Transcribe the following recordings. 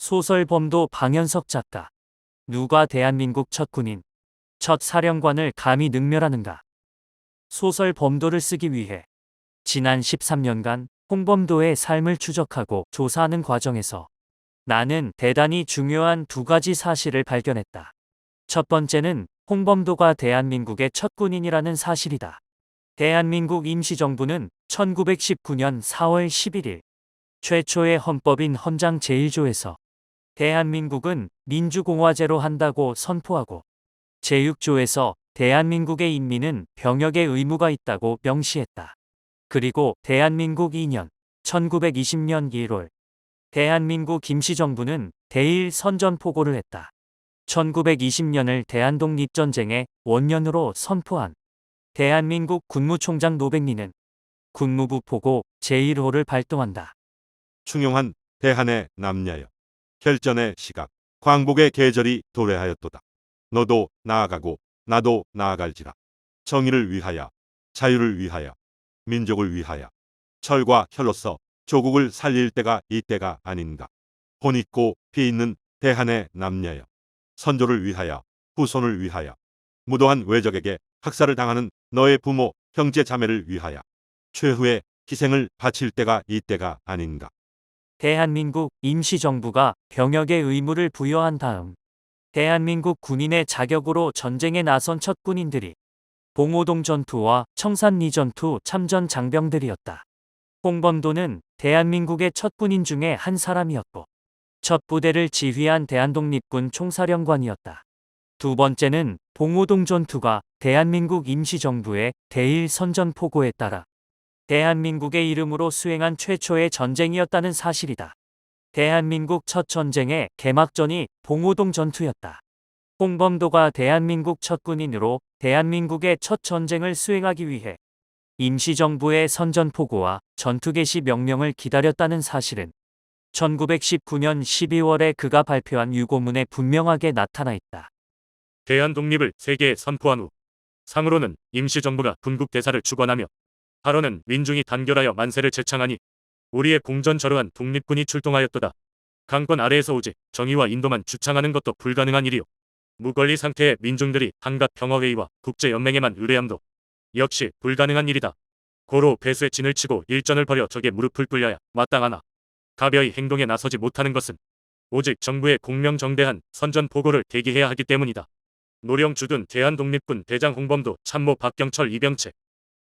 소설 범도 방현석 작가. 누가 대한민국 첫 군인, 첫 사령관을 감히 능멸하는가? 소설 범도를 쓰기 위해 지난 13년간 홍범도의 삶을 추적하고 조사하는 과정에서 나는 대단히 중요한 두 가지 사실을 발견했다. 첫 번째는 홍범도가 대한민국의 첫 군인이라는 사실이다. 대한민국 임시정부는 1919년 4월 11일 최초의 헌법인 헌장 제1조에서 대한민국은 민주공화제로 한다고 선포하고 제6조에서 대한민국의 인민은 병역의 의무가 있다고 명시했다. 그리고 대한민국 2년 1920년 1월 대한민국 임시정부는 대일 선전포고를 했다. 1920년을 대한독립전쟁의 원년으로 선포한 대한민국 군무총장 노백리는 군무부 포고 제1호를 발동한다. 충용한 대한의 남녀여 결전의 시각 광복의 계절이 도래하였도다. 너도 나아가고 나도 나아갈지라. 정의를 위하여 자유를 위하여 민족을 위하여 철과 혈로서 조국을 살릴 때가 이때가 아닌가. 혼 있고 피 있는 대한의 남녀여 선조를 위하여 후손을 위하여 무도한 외적에게 학살을 당하는 너의 부모 형제 자매를 위하여 최후의 희생을 바칠 때가 이때가 아닌가. 대한민국 임시정부가 병역의 의무를 부여한 다음 대한민국 군인의 자격으로 전쟁에 나선 첫 군인들이 봉오동 전투와 청산리 전투 참전 장병들이었다. 홍범도는 대한민국의 첫 군인 중에 한 사람이었고 첫 부대를 지휘한 대한독립군 총사령관이었다. 두 번째는 봉오동 전투가 대한민국 임시정부의 대일 선전포고에 따라 대한민국의 이름으로 수행한 최초의 전쟁이었다는 사실이다. 대한민국 첫 전쟁의 개막전이 봉오동 전투였다. 홍범도가 대한민국 첫 군인으로 대한민국의 첫 전쟁을 수행하기 위해 임시정부의 선전포고와 전투 개시 명령을 기다렸다는 사실은 1919년 12월에 그가 발표한 유고문에 분명하게 나타나 있다. 대한독립을 세계에 선포한 후 상으로는 임시정부가 군국대사를 주관하며 하로는 민중이 단결하여 만세를 제창하니 우리의 공전저러한 독립군이 출동하였도다. 강권 아래에서 오직 정의와 인도만 주창하는 것도 불가능한 일이요. 무권리 상태의 민중들이 한갓 평화회의와 국제연맹에만 의뢰함도 역시 불가능한 일이다. 고로 배수의 진을 치고 일전을 벌여 적의 무릎을 꿇려야 마땅하나 가벼이 행동에 나서지 못하는 것은 오직 정부의 공명정대한 선전포고를 대기해야 하기 때문이다. 노령 주둔 대한독립군 대장 홍범도 참모 박경철 이병채.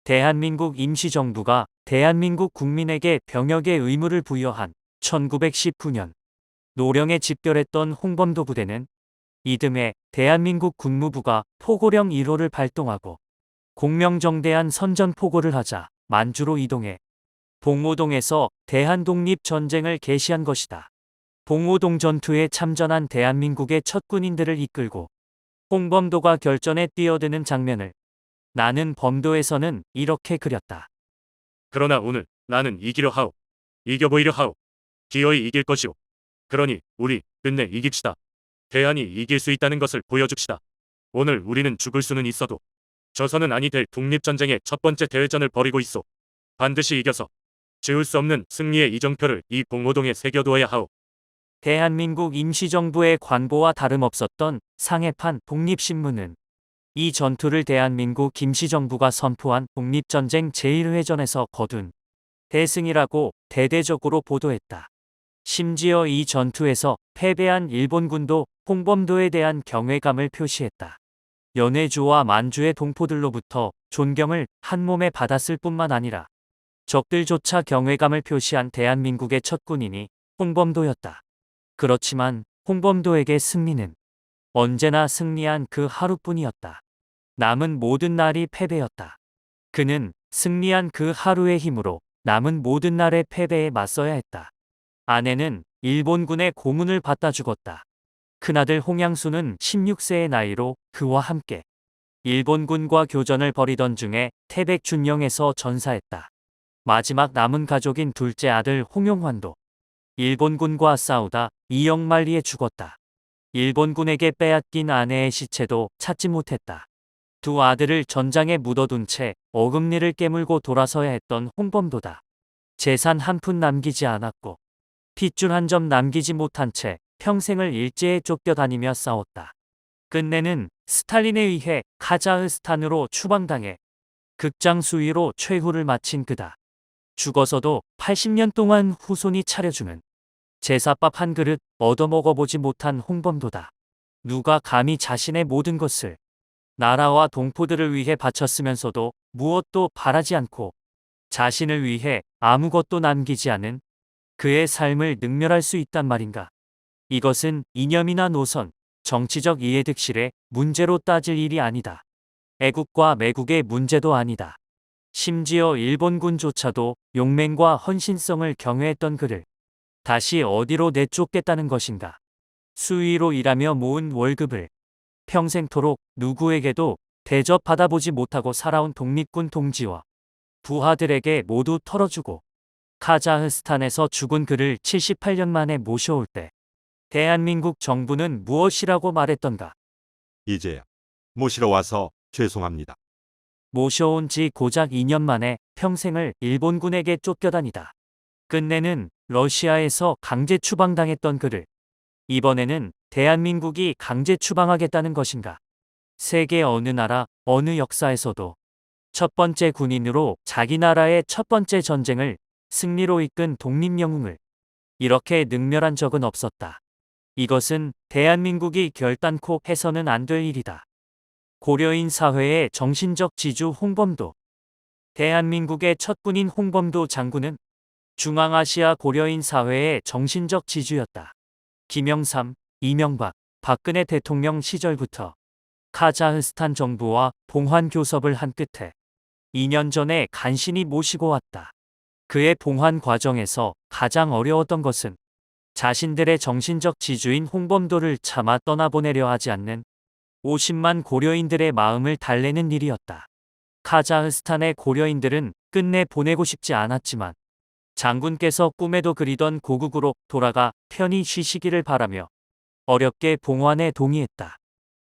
대한민국 임시정부가 대한민국 국민에게 병역의 의무를 부여한 1919년 노령에 집결했던 홍범도 부대는 이듬해 대한민국 군무부가 포고령 1호를 발동하고 공명정대한 선전포고를 하자 만주로 이동해 봉오동에서 대한독립전쟁을 개시한 것이다. 봉오동 전투에 참전한 대한민국의 첫 군인들을 이끌고 홍범도가 결전에 뛰어드는 장면을 나는 범도에서는 이렇게 그렸다. 그러나 오늘 나는 이기려 하오. 이겨보이려 하오. 기어이 이길 것이오. 그러니 우리 끝내 이깁시다. 대한이 이길 수 있다는 것을 보여줍시다. 오늘 우리는 죽을 수는 있어도 져서는 아니 될 독립전쟁의 첫 번째 대회전을 벌이고 있소. 반드시 이겨서 지울 수 없는 승리의 이정표를 이 봉오동에 새겨두어야 하오. 대한민국 임시정부의 관보와 다름없었던 상해판 독립신문은 이 전투를 대한민국 임시정부가 선포한 독립전쟁 제1회전에서 거둔 대승이라고 대대적으로 보도했다. 심지어 이 전투에서 패배한 일본군도 홍범도에 대한 경외감을 표시했다. 연해주와 만주의 동포들로부터 존경을 한몸에 받았을 뿐만 아니라 적들조차 경외감을 표시한 대한민국의 첫 군인이 홍범도였다. 그렇지만 홍범도에게 승리는 언제나 승리한 그 하루뿐이었다. 남은 모든 날이 패배였다. 그는 승리한 그 하루의 힘으로 남은 모든 날의 패배에 맞서야 했다. 아내는 일본군의 고문을 받다 죽었다. 큰아들 홍양수는 16세의 나이로 그와 함께 일본군과 교전을 벌이던 중에 태백준영에서 전사했다. 마지막 남은 가족인 둘째 아들 홍용환도 일본군과 싸우다 이영만리에 죽었다. 일본군에게 빼앗긴 아내의 시체도 찾지 못했다. 두 아들을 전장에 묻어둔 채 어금니를 깨물고 돌아서야 했던 홍범도다. 재산 한 푼 남기지 않았고 핏줄 한 점 남기지 못한 채 평생을 일제에 쫓겨다니며 싸웠다. 끝내는 스탈린에 의해 카자흐스탄으로 추방당해 극장 수위로 최후를 마친 그다. 죽어서도 80년 동안 후손이 차려주는 제사밥 한 그릇 얻어먹어보지 못한 홍범도다. 누가 감히 자신의 모든 것을 나라와 동포들을 위해 바쳤으면서도 무엇도 바라지 않고 자신을 위해 아무것도 남기지 않은 그의 삶을 능멸할 수 있단 말인가. 이것은 이념이나 노선, 정치적 이해득실의 문제로 따질 일이 아니다. 애국과 매국의 문제도 아니다. 심지어 일본군조차도 용맹과 헌신성을 경외했던 그를 다시 어디로 내쫓겠다는 것인가. 수위로 일하며 모은 월급을 평생토록 누구에게도 대접받아보지 못하고 살아온 독립군 동지와 부하들에게 모두 털어주고 카자흐스탄에서 죽은 그를 78년 만에 모셔올 때 대한민국 정부는 무엇이라고 말했던가. 이제야 모시러 와서 죄송합니다. 모셔온 지 고작 2년 만에 평생을 일본군에게 쫓겨다니다 끝내는 러시아에서 강제 추방당했던 그를 이번에는 대한민국이 강제 추방하겠다는 것인가. 세계 어느 나라, 어느 역사에서도 첫 번째 군인으로 자기 나라의 첫 번째 전쟁을 승리로 이끈 독립영웅을 이렇게 능멸한 적은 없었다. 이것은 대한민국이 결단코 해서는 안 될 일이다. 고려인 사회의 정신적 지주 홍범도. 대한민국의 첫 군인 홍범도 장군은 중앙아시아 고려인 사회의 정신적 지주였다. 김영삼, 이명박, 박근혜 대통령 시절부터 카자흐스탄 정부와 봉환 교섭을 한 끝에 2년 전에 간신히 모시고 왔다. 그의 봉환 과정에서 가장 어려웠던 것은 자신들의 정신적 지주인 홍범도를 차마 떠나보내려 하지 않는 50만 고려인들의 마음을 달래는 일이었다. 카자흐스탄의 고려인들은 끝내 보내고 싶지 않았지만 장군께서 꿈에도 그리던 고국으로 돌아가 편히 쉬시기를 바라며 어렵게 봉환에 동의했다.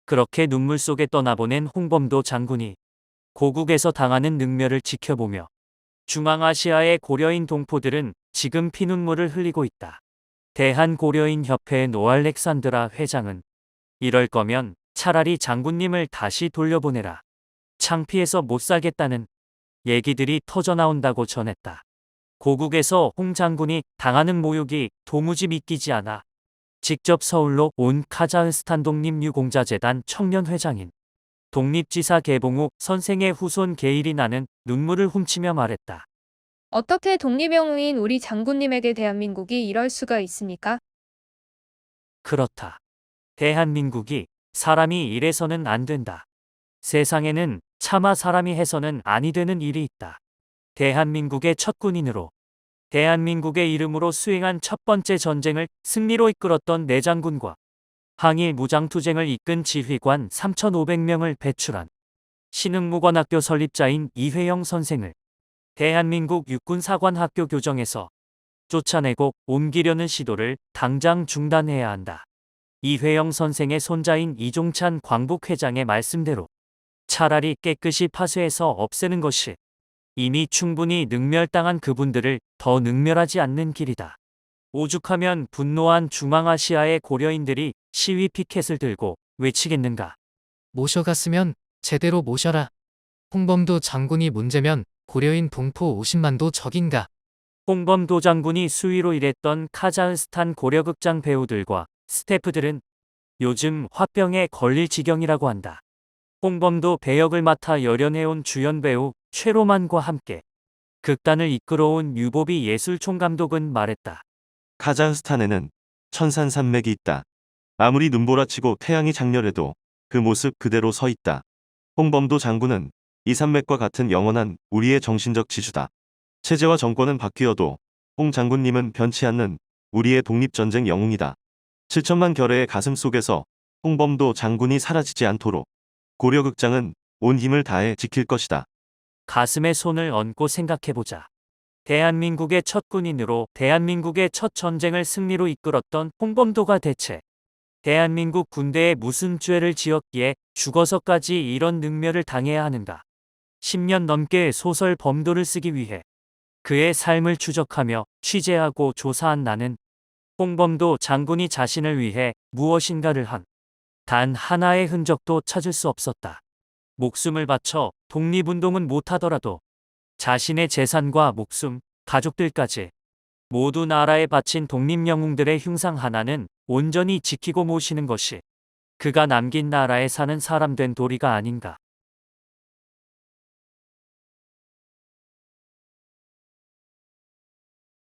그렇게 눈물 속에 떠나보낸 홍범도 장군이 고국에서 당하는 능멸을 지켜보며 중앙아시아의 고려인 동포들은 지금 피눈물을 흘리고 있다. 대한고려인협회의 노알렉산드라 회장은 이럴 거면 차라리 장군님을 다시 돌려보내라. 창피해서 못 살겠다는 얘기들이 터져나온다고 전했다. 고국에서 홍 장군이 당하는 모욕이 도무지 믿기지 않아 직접 서울로 온 카자흐스탄 독립유공자재단 청년회장인 독립지사 개봉욱 선생의 후손 게일이 나는 눈물을 훔치며 말했다. 어떻게 독립영웅인 우리 장군님에게 대한민국이 이럴 수가 있습니까? 그렇다. 대한민국이 사람이 이래서는 안 된다. 세상에는 차마 사람이 해서는 아니 되는 일이 있다. 대한민국의 첫 군인으로 대한민국의 이름으로 수행한 첫 번째 전쟁을 승리로 이끌었던 내장군과 항일 무장투쟁을 이끈 지휘관 3,500명을 배출한 신흥무관학교 설립자인 이회영 선생을 대한민국 육군사관학교 교정에서 쫓아내고 옮기려는 시도를 당장 중단해야 한다. 이회영 선생의 손자인 이종찬 광복회장의 말씀대로 차라리 깨끗이 파쇄해서 없애는 것이 이미 충분히 능멸당한 그분들을 더 능멸하지 않는 길이다. 오죽하면 분노한 중앙아시아의 고려인들이 시위 피켓을 들고 외치겠는가. 모셔갔으면 제대로 모셔라. 홍범도 장군이 문제면 고려인 동포 50만도 적인가. 홍범도 장군이 수위로 일했던 카자흐스탄 고려극장 배우들과 스태프들은 요즘 화병에 걸릴 지경이라고 한다. 홍범도 배역을 맡아 열연해온 주연 배우 최로만과 함께 극단을 이끌어온 유보비 예술총감독은 말했다. 카자흐스탄에는 천산산맥이 있다. 아무리 눈보라치고 태양이 장렬해도 그 모습 그대로 서 있다. 홍범도 장군은 이 산맥과 같은 영원한 우리의 정신적 지주다. 체제와 정권은 바뀌어도 홍 장군님은 변치 않는 우리의 독립전쟁 영웅이다. 7천만 결의의 가슴 속에서 홍범도 장군이 사라지지 않도록 고려극장은 온 힘을 다해 지킬 것이다. 가슴에 손을 얹고 생각해보자. 대한민국의 첫 군인으로 대한민국의 첫 전쟁을 승리로 이끌었던 홍범도가 대체 대한민국 군대에 무슨 죄를 지었기에 죽어서까지 이런 능멸을 당해야 하는가. 10년 넘게 소설 범도를 쓰기 위해 그의 삶을 추적하며 취재하고 조사한 나는 홍범도 장군이 자신을 위해 무엇인가를 한 단 하나의 흔적도 찾을 수 없었다. 목숨을 바쳐 독립운동은 못하더라도 자신의 재산과 목숨, 가족들까지 모두 나라에 바친 독립영웅들의 흉상 하나는 온전히 지키고 모시는 것이 그가 남긴 나라에 사는 사람 된 도리가 아닌가.